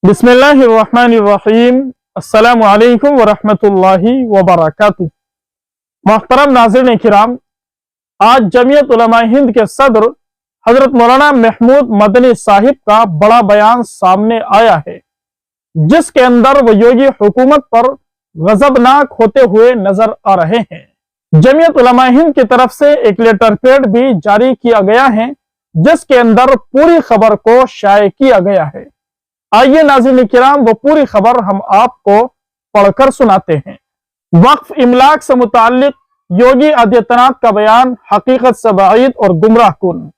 बिस्मिल्लाहिर्रहमानिर्रहीम। अस्सलामु अलैकुम वरहमतुल्लाहि वबरकातुहू। मोहतरम नाज़रीन किराम, आज जमीयत उलमा हिंद के सदर हजरत मौलाना महमूद मदनी साहिब का बड़ा बयान सामने आया है, जिसके अंदर वो योगी हुकूमत पर गजबनाक होते हुए नजर आ रहे हैं। जमीयत उलमा हिंद की तरफ से एक लेटर पैड भी जारी किया गया है, जिसके अंदर पूरी खबर को शाये किया गया है। आइए नाज़रीन किराम, वो पूरी खबर हम आपको पढ़कर सुनाते हैं। वक्फ इमलाक से मुताल्लिक योगी आदित्यनाथ का बयान हकीकत से बाइद और गुमराह कुन।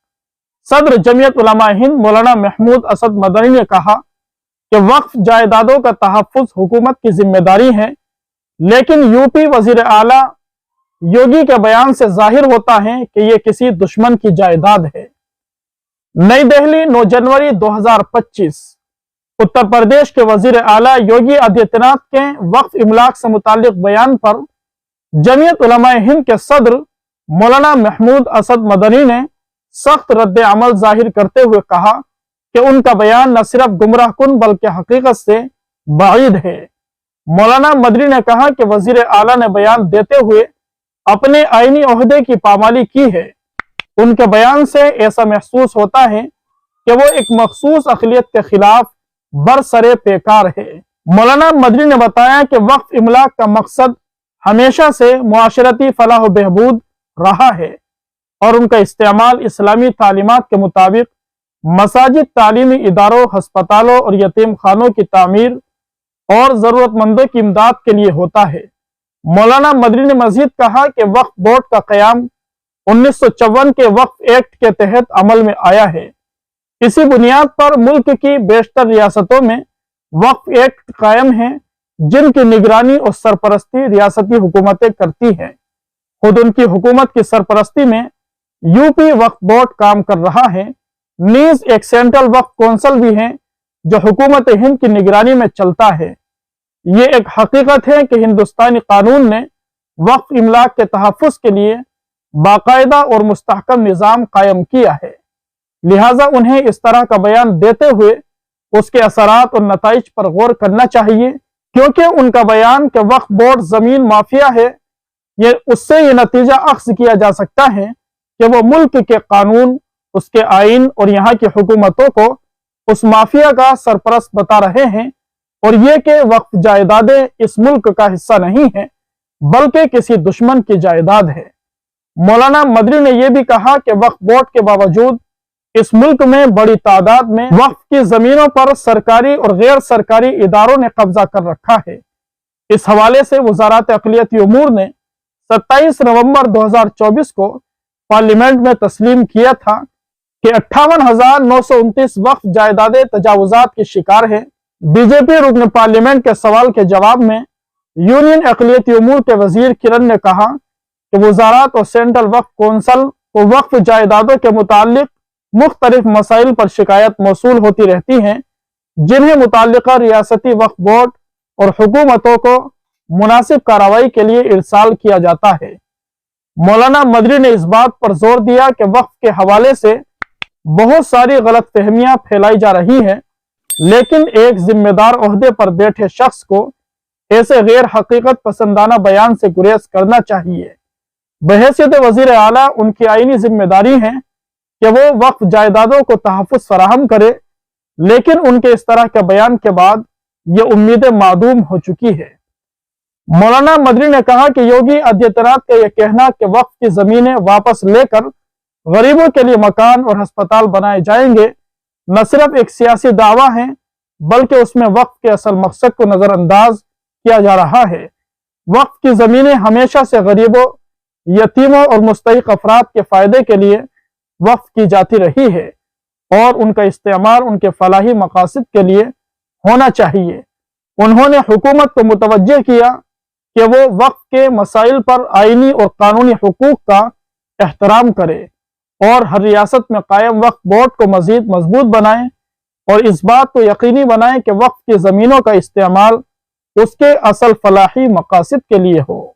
सदर जमीयत उलमा हिंद मौलाना महमूद असद मदनी ने कहा कि वक्फ जायदादों का तहफ़्फ़ुज़ हुकूमत की जिम्मेदारी है, लेकिन यूपी वजीर आला योगी के बयान से जाहिर होता है कि यह किसी दुश्मन की जायदाद है। नई दिल्ली 9 जनवरी 2025। उत्तर प्रदेश के वजीर आला योगी आदित्यनाथ के वक्फ इमलाक से मुताल्लिक बयान पर जमीयत उलमा हिंद के सदर मौलाना महमूद असद मदनी ने सख्त रद्द अमल जाहिर करते हुए कहा कि उनका बयान न सिर्फ गुमराह कुन बल्कि हकीकत से बाइद है। मौलाना मदनी ने कहा कि वजीर आला ने बयान देते हुए अपने आईनी ओहदे की पामाली की है। उनके बयान से ऐसा महसूस होता है कि वो एक मखसूस अक़लियत के खिलाफ बरसरे पेकार है। मौलाना मदनी ने बताया कि वक्फ इमलाक का मकसद हमेशा से मुआशरती फलाह बहबूद रहा है और उनका इस्तेमाल इस्लामी तालीमात के मुताबिक मसाजिद, तालीमी इदारों, हस्पतालों और यतीम खानों की तामीर और ज़रूरतमंदों की इमदाद के लिए होता है। मौलाना मदनी ने मजीद कहा कि वक्फ बोर्ड का क़याम 1954 के वक्फ एक्ट के तहत अमल में आया है। इसी बुनियाद पर मुल्क की बेशतर रियासतों में वक्फ एक्ट कायम है, जिनकी निगरानी और सरपरस्ती रियासती हुकूमतें करती हैं। खुद उनकी हुकूमत की सरपरस्ती में यूपी वक्फ बोर्ड काम कर रहा है। नीज एक सेंट्रल वक्फ कौंसिल भी है जो हुकूमत हिंद की निगरानी में चलता है। ये एक हकीकत है कि हिंदुस्तानी कानून ने वक्फ इमलाक के तहफ़्फ़ुज़ के लिए बाकायदा और मुस्तहकम निज़ाम कायम किया है, लिहाजा उन्हें इस तरह का बयान देते हुए उसके असरात और नताइज पर गौर करना चाहिए, क्योंकि उनका बयान कि वक्फ बोर्ड जमीन माफिया है, उससे ये नतीजा अख्ज़ किया जा सकता है कि वो मुल्क के कानून, उसके आइन और यहाँ की हुकूमतों को उस माफिया का सरपरस्त बता रहे हैं, और ये कि वक्फ जायदादें इस मुल्क का हिस्सा नहीं है बल्कि किसी दुश्मन की जायदाद है। मौलाना मदनी ने यह भी कहा कि वक्फ बोर्ड के बावजूद इस मुल्क में बड़ी तादाद में वक्फ की जमीनों पर सरकारी और गैर सरकारी इदारों ने कब्जा कर रखा है। इस हवाले से वज़ारत अक़लियती उमूर ने 27 नवंबर 2024 को पार्लियामेंट में तस्लीम किया था कि 58,929 वक्फ जायदादें तजावुज़ात की शिकार है। बीजेपी रुकन पार्लियामेंट के सवाल के जवाब में यूनियन अक़लियती उमूर के वजीर किरण ने कहा कि वज़ारत और सेंट्रल वक्फ कौंसिल को वक्फ जायदादों के मुताल्लिक मुख्तलिफ मसाइल पर शिकायत मौसूल होती रहती हैं, जिन्हें मुताल्लिका रियासती वक्फ बोर्ड और हुकूमतों को मुनासिब कार्रवाई के लिए इरसाल किया जाता है। मौलाना मदनी ने इस बात पर जोर दिया कि वक्फ के हवाले से बहुत सारी गलत फहमियां फैलाई जा रही हैं, लेकिन एक जिम्मेदार ओहदे पर बैठे शख्स को ऐसे गैर हकीकत पसंदाना बयान से गुरेज करना चाहिए। बहैसियत वजीर आला उनकी आईनी जिम्मेदारी है कि वो वक्फ जायदादों को तहफ़्फ़ुज़ फराहम करे, लेकिन उनके इस तरह के बयान के बाद ये उम्मीदें मादूम हो चुकी है। मौलाना मदनी ने कहा कि योगी आदित्यनाथ का यह कहना कि वक्फ की जमीनें वापस लेकर गरीबों के लिए मकान और अस्पताल बनाए जाएंगे न सिर्फ एक सियासी दावा है, बल्कि उसमें वक्फ के असल मकसद को नजरअंदाज किया जा रहा है। वक्फ की जमीनें हमेशा से गरीबों, यतीमों और मुस्तहिक अफराद के फायदे के लिए वक्फ की जाती रही है और उनका इस्तेमाल उनके फलाही मकासद के लिए होना चाहिए। उन्होंने हुकूमत को मुतवज्जे किया कि वो वक्फ के मसाइल पर आईनी और कानूनी हुकूक का एहतराम करे और हर रियासत में कायम वक्फ बोर्ड को मजीद मजबूत बनाए और इस बात को यकीनी बनाए कि वक्फ की ज़मीनों का इस्तेमाल उसके असल फलाही मकासद के लिए हो।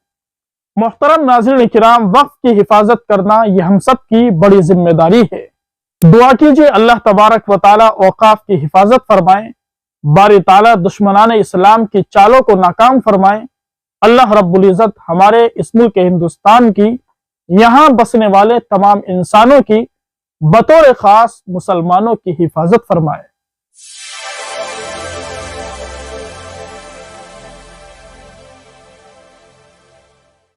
मोहतरम नाज़रीन किराम, वक्फ की हिफाजत करना यह हम सब की बड़ी जिम्मेदारी है। दुआ कीजिए अल्लाह तबारक व तआला औकाफ की हिफाजत फरमाए, बारी ताला दुश्मनान इस्लाम की चालों को नाकाम फरमाए। अल्लाह रब्बुल इज़्ज़त हमारे इस मुल्क हिंदुस्तान की, यहाँ बसने वाले तमाम इंसानों की, बतौर खास मुसलमानों की हिफाजत फरमाए।